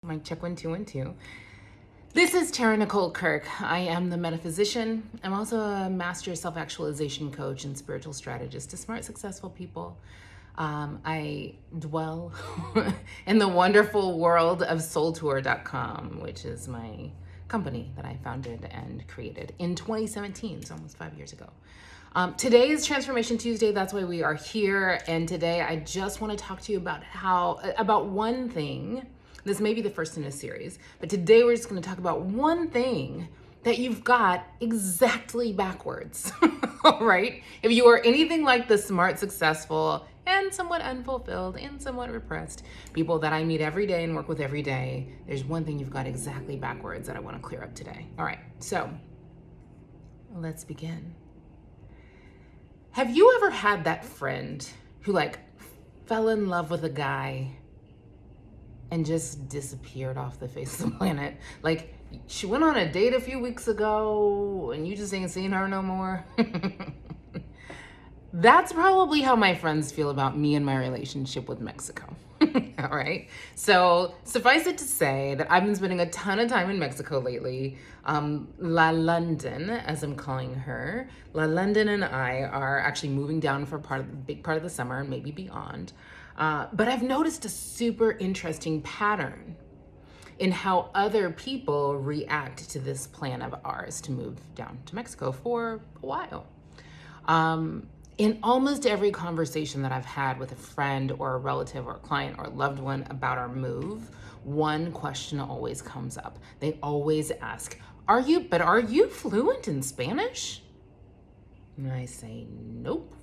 Mic check 1 2 1 2. This is Tara-Nicholle Kirk. I am the Metaphysician. I'm also a master self-actualization coach and spiritual strategist to smart, successful people. I dwell in the wonderful world of soultour.com, which is my company that I founded and created in 2017, so almost 5 years ago. Today is Transformation Tuesday. That's why we are here. And today I just want to talk to you about one thing. This may be the first in a series, but today we're just going to talk about one thing that you've got exactly backwards. All right? If you are anything like the smart, successful, and somewhat unfulfilled and somewhat repressed people that I meet every day and work with every day, there's one thing you've got exactly backwards that I want to clear up today. All right, so let's begin. Have you ever had that friend who fell in love with a guy and just disappeared off the face of the planet? Like, she went on a date a few weeks ago and you just ain't seen her no more? That's probably how my friends feel about me and my relationship with Mexico. All right. So suffice it to say that I've been spending a ton of time in Mexico lately. La London, as I'm calling her. La London and I are actually moving down for a big part of the summer and maybe beyond. But I've noticed a super interesting pattern in how other people react to this plan of ours to move down to Mexico for a while. In almost every conversation that I've had with a friend or a relative or a client or a loved one about our move, one question always comes up. They always ask, are you fluent in Spanish? And I say, nope.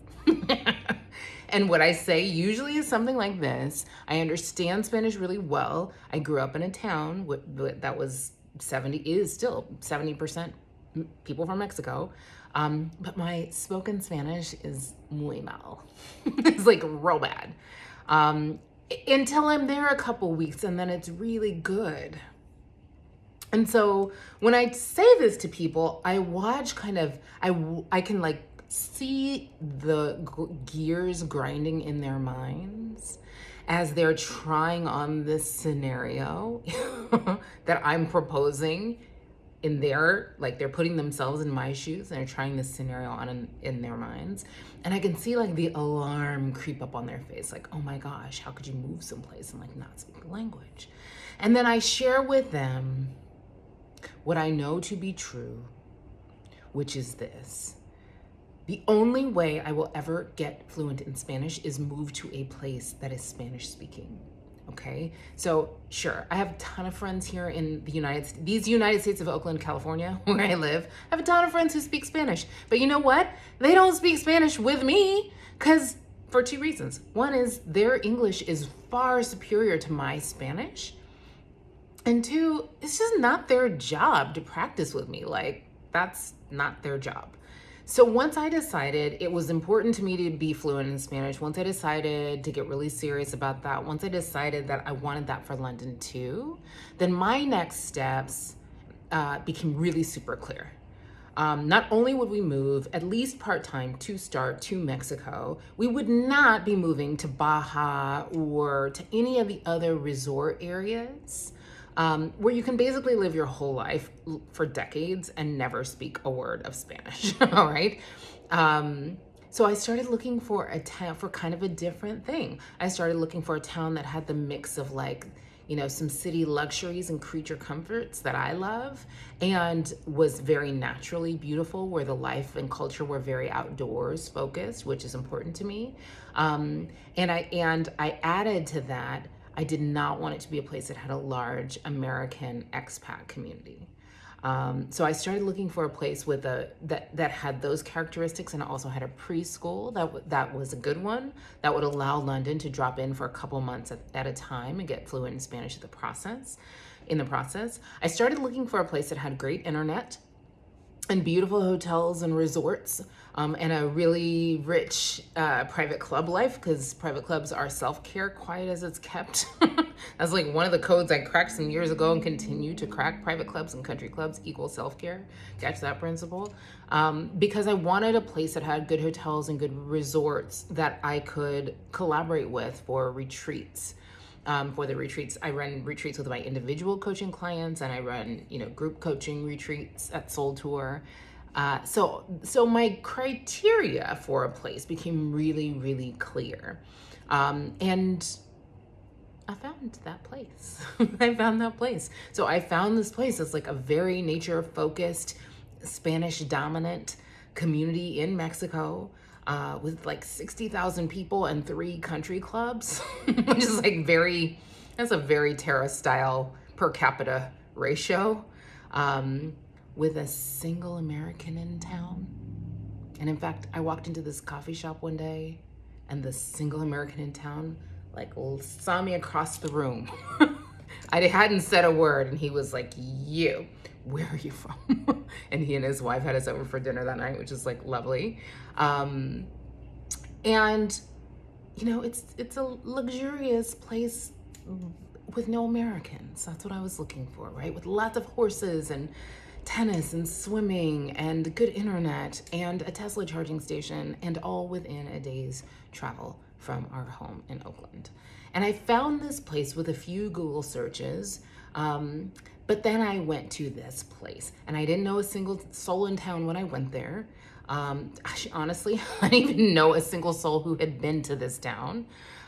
And what I say usually is something like this: I understand Spanish really well. I grew up in a town that was is still 70% people from Mexico. But my spoken Spanish is muy mal. It's real bad. Until I'm there a couple weeks and then it's really good. And so when I say this to people, I watch I can see the gears grinding in their minds as they're trying on this scenario that I'm proposing in their, they're putting themselves in my shoes and they're trying this scenario on in their minds. And I can see the alarm creep up on their face, oh my gosh, how could you move someplace and not speak the language? And then I share with them what I know to be true, which is this: the only way I will ever get fluent in Spanish is move to a place that is Spanish speaking. Okay, so sure, I have a ton of friends here in the United States of Oakland, California, where I live. I have a ton of friends who speak Spanish, but you know what? They don't speak Spanish with me for two reasons. One is their English is far superior to my Spanish. And two, it's just not their job to practice with me. That's not their job. So once I decided it was important to me to be fluent in Spanish, once I decided to get really serious about that, once I decided that I wanted that for London too, then my next steps became really super clear. Not only would we move at least part-time to Mexico, we would not be moving to Baja or to any of the other resort areas where you can basically live your whole life for decades and never speak a word of Spanish. All right. So I started looking for a town for kind of a different thing. I started looking for a town that had the mix of some city luxuries and creature comforts that I love, and was very naturally beautiful, where the life and culture were very outdoors focused, which is important to me. And I added to that, I did not want it to be a place that had a large American expat community. So I started looking for a place with that had those characteristics, and also had a preschool that was a good one, that would allow London to drop in for a couple months at a time and get fluent in Spanish in the process. I started looking for a place that had great internet and beautiful hotels and resorts, and a really rich private club life, because private clubs are self-care, quiet as it's kept. That's one of the codes I cracked some years ago and continue to crack. Private clubs and country clubs equal self-care. Catch that principle. Because I wanted a place that had good hotels and good resorts that I could collaborate with for retreats. for the retreats. I run retreats with my individual coaching clients, and I run, group coaching retreats at Soul Tour. So my criteria for a place became really, really clear. And I found that place. I found that place. So I found this place that's like a very nature focused, Spanish dominant community in Mexico, with like 60,000 people and 3 country clubs, which is like that's a very Tara style per capita ratio, with a single American in town. And in fact, I walked into this coffee shop one day and the single American in town like saw me across the room. I hadn't said a word, and he was like, where are you from? And he and his wife had us over for dinner that night, which is like lovely. And it's a luxurious place with no Americans. That's what I was looking for, right? With lots of horses and tennis and swimming and good internet and a Tesla charging station, and all within a day's travel from our home in Oakland. And I found this place with a few Google searches, but then I went to this place and I didn't know a single soul in town when I went there. Honestly, I didn't even know a single soul who had been to this town.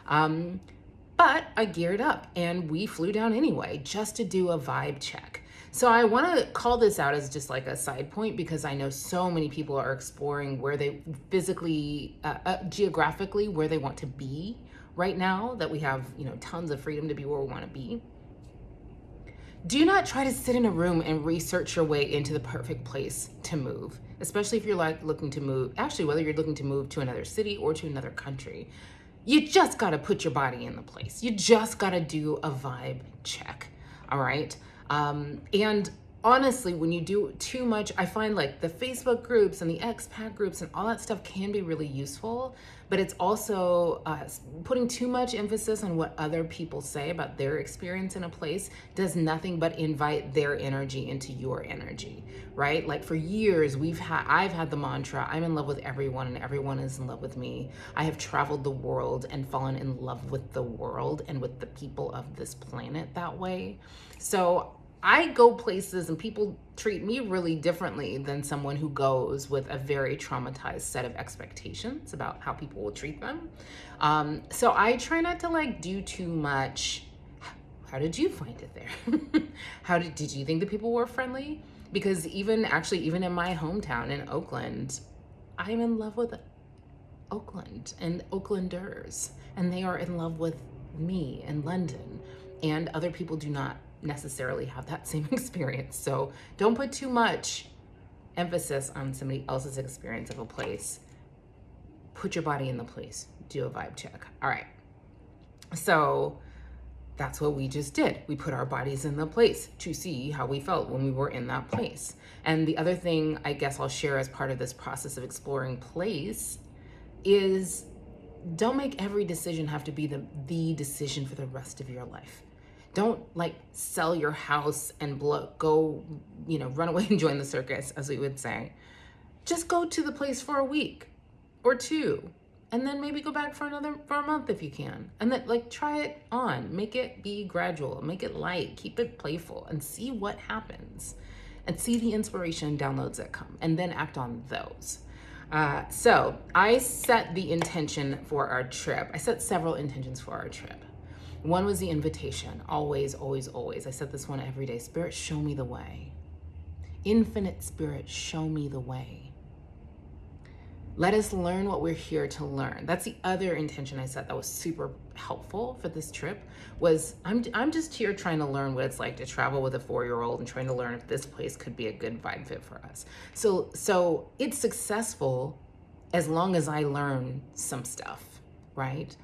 But I geared up and we flew down anyway, just to do a vibe check. So I want to call this out as just like a side point, because I know so many people are exploring where they physically, geographically, where they want to be right now, that we have, tons of freedom to be where we want to be. Do not try to sit in a room and research your way into the perfect place to move, especially if you're like looking to move, actually, whether you're looking to move to another city or to another country. You just got to put your body in the place. You just got to do a vibe check. All right. And honestly, when you do too much, I find like the Facebook groups and the expat groups and all that stuff can be really useful, but it's also putting too much emphasis on what other people say about their experience in a place does nothing but invite their energy into your energy, right? Like for years, I've had the mantra, I'm in love with everyone and everyone is in love with me. I have traveled the world and fallen in love with the world and with the people of this planet that way. So I go places and people treat me really differently than someone who goes with a very traumatized set of expectations about how people will treat them. So I try not to like do too much. How did you find it there? Did you think the people were friendly? Because even in my hometown in Oakland, I'm in love with Oakland and Oaklanders, and they are in love with me in London, and other people do not necessarily have that same experience. So don't put too much emphasis on somebody else's experience of a place. Put your body in the place. Do a vibe check. All right. So that's what we just did. We put our bodies in the place to see how we felt when we were in that place. And the other thing I guess I'll share as part of this process of exploring place is don't make every decision have to be the decision for the rest of your life. Don't like sell your house and go, run away and join the circus, as we would say. Just go to the place for a week or 2, and then maybe go back for a month if you can. And then like try it on, make it be gradual, make it light, keep it playful, and see what happens, and see the inspiration downloads that come, and then act on those. So I set the intention for our trip. I set several intentions for our trip. One was the invitation, always, always, always. I said this one every day. Spirit, show me the way. Infinite Spirit, show me the way. Let us learn what we're here to learn. That's the other intention I set that was super helpful for this trip, was I'm just here trying to learn what it's like to travel with a 4-year-old and trying to learn if this place could be a good vibe fit for us. So it's successful as long as I learn some stuff, right?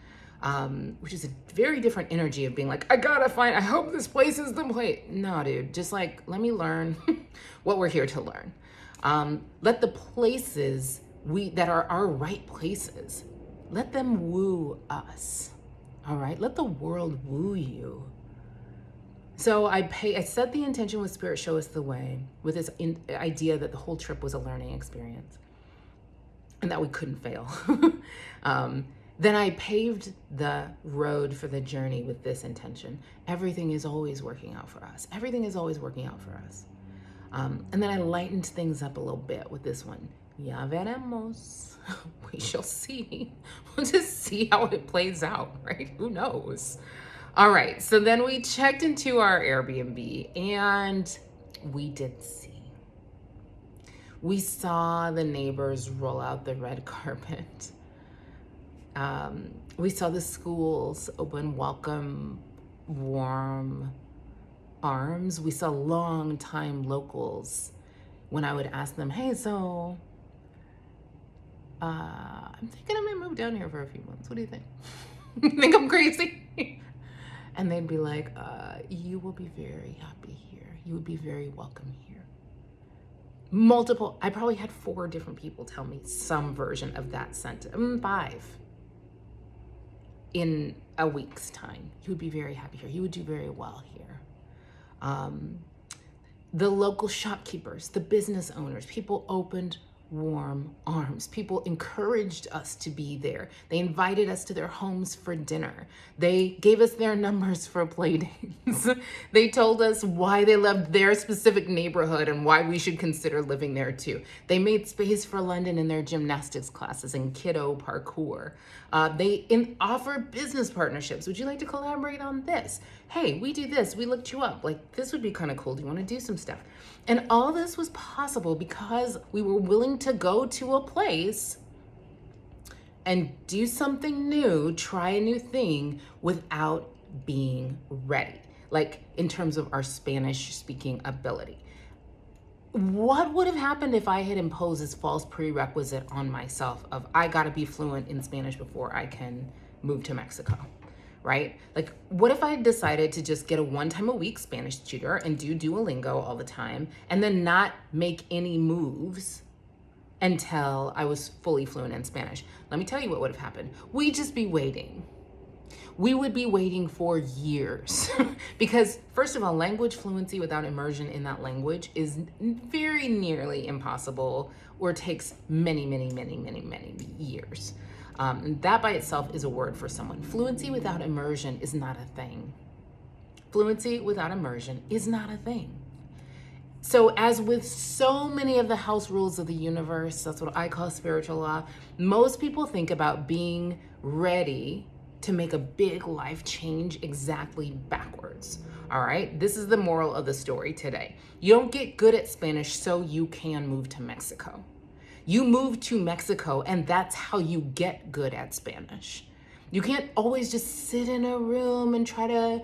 Which is a very different energy of being like, I hope this place is the place. No, dude, just like, let me learn what we're here to learn. Let the places that are our right places, let them woo us. All right, let the world woo you. So I set the intention with Spirit, show us the way, with this idea that the whole trip was a learning experience and that we couldn't fail. Then I paved the road for the journey with this intention. Everything is always working out for us. Everything is always working out for us. And then I lightened things up a little bit with this one. Ya veremos. We shall see. We'll just see how it plays out, right? Who knows? All right, so then we checked into our Airbnb and we did see. We saw the neighbors roll out the red carpet. We saw the schools open welcome, warm arms. We saw long-time locals when I would ask them, hey, so I'm thinking I might move down here for a few months. What do you think? You think I'm crazy? And they'd be like, you will be very happy here. You would be very welcome here. I probably had 4 different people tell me some version of that sentence. 5. In a week's time. You would be very happy here. You would do very well here. The local shopkeepers, the business owners, people opened warm arms. People encouraged us to be there. They invited us to their homes for dinner. They gave us their numbers for play dates. They told us why they loved their specific neighborhood and why we should consider living there too. They made space for London in their gymnastics classes and kiddo parkour. They offered business partnerships. Would you like to collaborate on this? Hey, we do this. We looked you up. Like, this would be kind of cool. Do you want to do some stuff? And all this was possible because we were willing to go to a place and do something new, try a new thing without being ready, like in terms of our Spanish speaking ability. What would have happened if I had imposed this false prerequisite on myself of I gotta be fluent in Spanish before I can move to Mexico, right? Like, what if I had decided to just get a 1 time a week Spanish tutor and do Duolingo all the time and then not make any moves until I was fully fluent in Spanish? Let me tell you what would have happened. We'd just be waiting. We would be waiting for years because, first of all, language fluency without immersion in that language is very nearly impossible or takes many, many, many, many, many years. That by itself is a word for someone. Fluency without immersion is not a thing. Fluency without immersion is not a thing. So as with so many of the house rules of the universe, that's what I call spiritual law, most people think about being ready to make a big life change exactly backwards. All right, this is the moral of the story today. You don't get good at Spanish so you can move to Mexico. You move to Mexico and that's how you get good at Spanish. You can't always just sit in a room and try to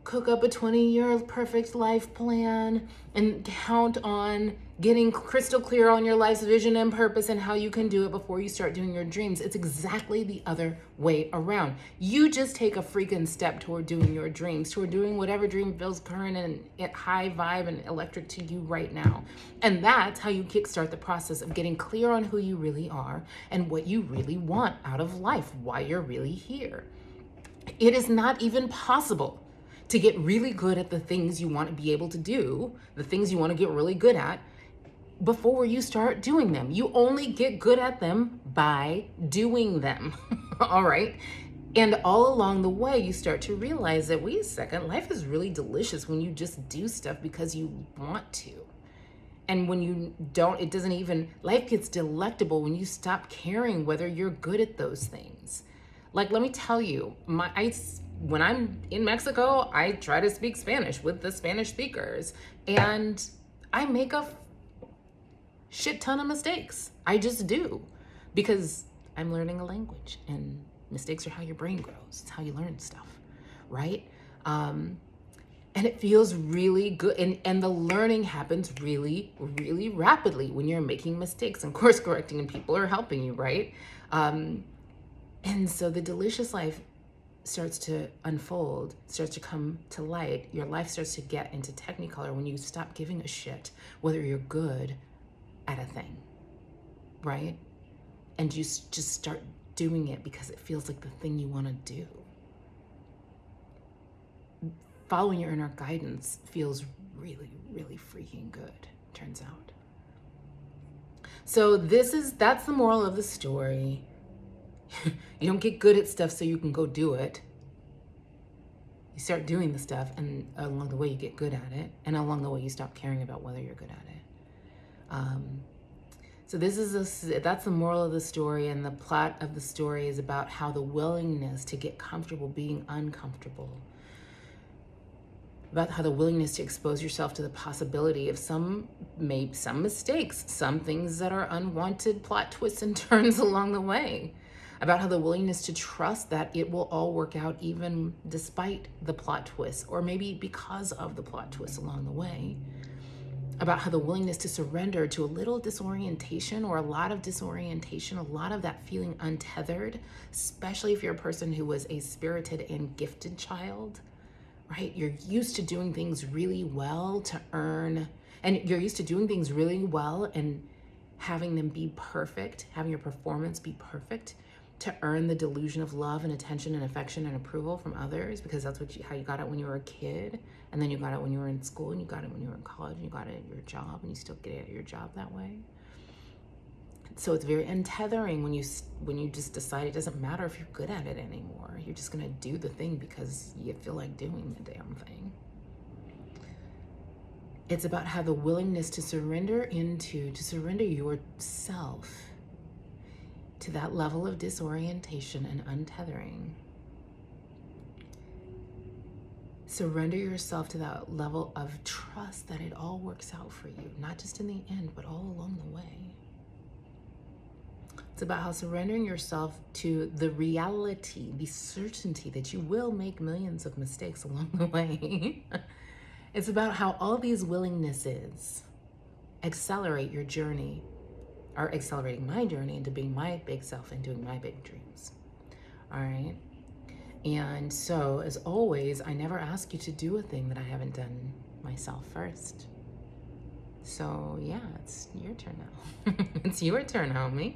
cook up a 20-year perfect life plan and count on getting crystal clear on your life's vision and purpose and how you can do it before you start doing your dreams. It's exactly the other way around. You just take a freaking step toward doing your dreams, toward doing whatever dream feels current and high vibe and electric to you right now. And that's how you kickstart the process of getting clear on who you really are and what you really want out of life, why you're really here. It is not even possible to get really good at the things you want to be able to do, the things you want to get really good at, before you start doing them. You only get good at them by doing them, all right? And all along the way, you start to realize that, wait a second, life is really delicious when you just do stuff because you want to. And when you don't, it doesn't even, life gets delectable when you stop caring whether you're good at those things. Like, let me tell you, when I'm in Mexico, I try to speak Spanish with the Spanish speakers, and I make a shit ton of mistakes. I just do, because I'm learning a language, and mistakes are how your brain grows. It's how you learn stuff, right? And it feels really good, and the learning happens really, really rapidly when you're making mistakes and course correcting, and people are helping you, right? And so the delicious life starts to unfold, starts to come to light. Your life starts to get into Technicolor when you stop giving a shit whether you're good at a thing, right? And you just start doing it because it feels like the thing you want to do. Following your inner guidance feels really, really freaking good, turns out. So that's the moral of the story. You don't get good at stuff so you can go do it. You start doing the stuff, and along the way you get good at it, and along the way you stop caring about whether you're good at it. So that's the moral of the story, and the plot of the story is about how the willingness to get comfortable being uncomfortable, about how the willingness to expose yourself to the possibility of some mistakes, some things that are unwanted plot twists and turns along the way, about how the willingness to trust that it will all work out even despite the plot twists, or maybe because of the plot twists along the way, about how the willingness to surrender to a little disorientation or a lot of disorientation, a lot of that feeling untethered, especially if you're a person who was a spirited and gifted child, right? You're used to doing things really well to earn, and you're used to doing things really well and having them be perfect, having your performance be perfect to earn the delusion of love and attention and affection and approval from others, because that's how you got it when you were a kid, and then you got it when you were in school, and you got it when you were in college, and you got it at your job, and you still get it at your job that way. So it's very untethering when you just decide it doesn't matter if you're good at it anymore. You're just gonna do the thing because you feel like doing the damn thing. It's about how the willingness to surrender yourself to that level of disorientation and untethering. Surrender yourself to that level of trust that it all works out for you, not just in the end, but all along the way. It's about how surrendering yourself to the reality, the certainty that you will make millions of mistakes along the way. It's about how all these willingnesses accelerate your journey, are accelerating my journey into being my big self and doing my big dreams. All right. And so, as always, I never ask you to do a thing that I haven't done myself first. So yeah, it's your turn now. It's your turn, homie.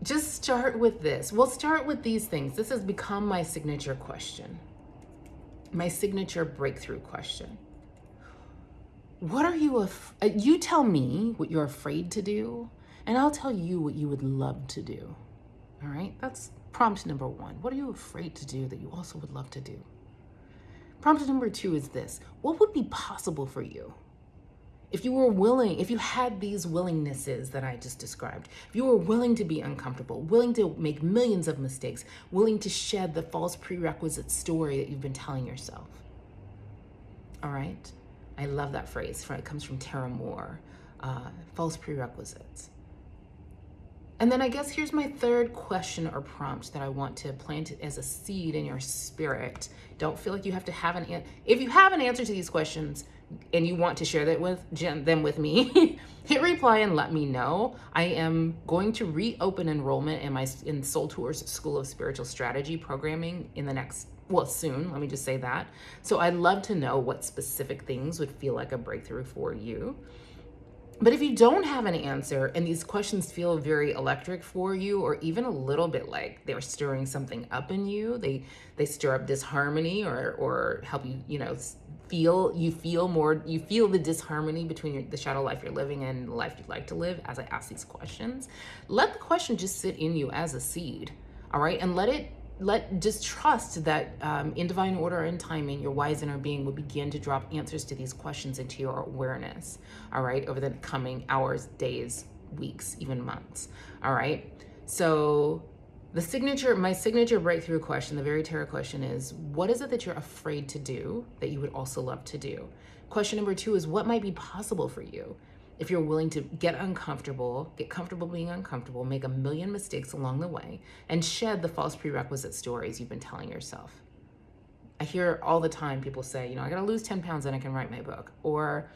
Just start with this. We'll start with these things. This has become my signature question, my signature breakthrough question. What are you, you tell me what you're afraid to do, and I'll tell you what you would love to do. All right, that's prompt number one. What are you afraid to do that you also would love to do? Prompt number two is this. What would be possible for you if you were willing, if you had these willingnesses that I just described, if you were willing to be uncomfortable, willing to make millions of mistakes, willing to shed the false prerequisite story that you've been telling yourself? All right? I love that phrase. It comes from Tara-Nicholle, false prerequisites. And then I guess here's my third question or prompt that I want to plant as a seed in your spirit. Don't feel like you have to have an answer. If you have an answer to these questions and you want to share them with me, hit reply and let me know. I am going to reopen enrollment in Soul Tour's School of Spiritual Strategy programming soon, let me just say that. So I'd love to know what specific things would feel like a breakthrough for you. But if you don't have an answer and these questions feel very electric for you, or even a little bit like they're stirring something up in you, they stir up disharmony or help you, feel the disharmony between the shadow life you're living and the life you'd like to live as I ask these questions, let the question just sit in you as a seed, all right? And just trust that in divine order and timing, your wise inner being will begin to drop answers to these questions into your awareness, all right, over the coming hours, days, weeks, even months, all right? So my signature breakthrough question, the very Tara question is, what is it that you're afraid to do that you would also love to do? Question number two is, what might be possible for you if you're willing to get comfortable being uncomfortable, make a million mistakes along the way, and shed the false prerequisite stories you've been telling yourself? I hear all the time people say, I gotta lose 10 pounds and I can write my book. Or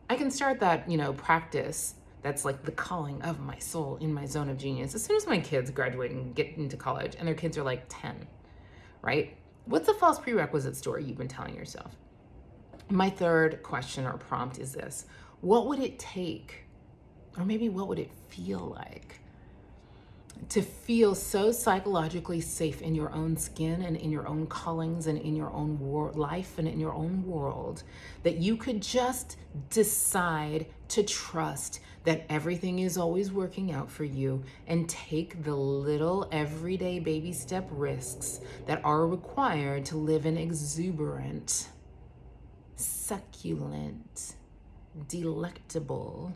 I can start that, practice that's like the calling of my soul in my zone of genius as soon as my kids graduate and get into college and their kids are like 10, right? What's the false prerequisite story you've been telling yourself? My third question or prompt is this. What would it take, or maybe what would it feel like, to feel so psychologically safe in your own skin and in your own callings and in your own life and in your own world that you could just decide to trust that everything is always working out for you and take the little everyday baby step risks that are required to live an exuberant, succulent, delectable,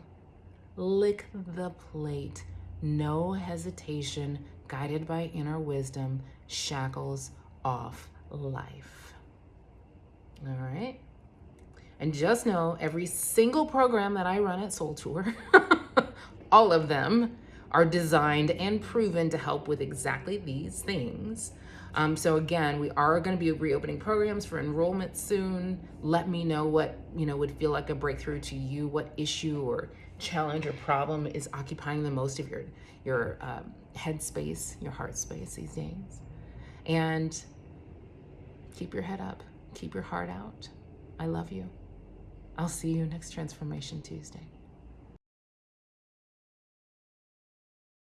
lick the plate, no hesitation, guided by inner wisdom, shackles off life. All right? And just know every single program that I run at Soul Tour, all of them are designed and proven to help with exactly these things. So again, we are going to be reopening programs for enrollment soon. Let me know what would feel like a breakthrough to you, what issue or challenge or problem is occupying the most of your head space, your heart space these days. And keep your head up, keep your heart out. I love you. I'll see you next Transformation Tuesday.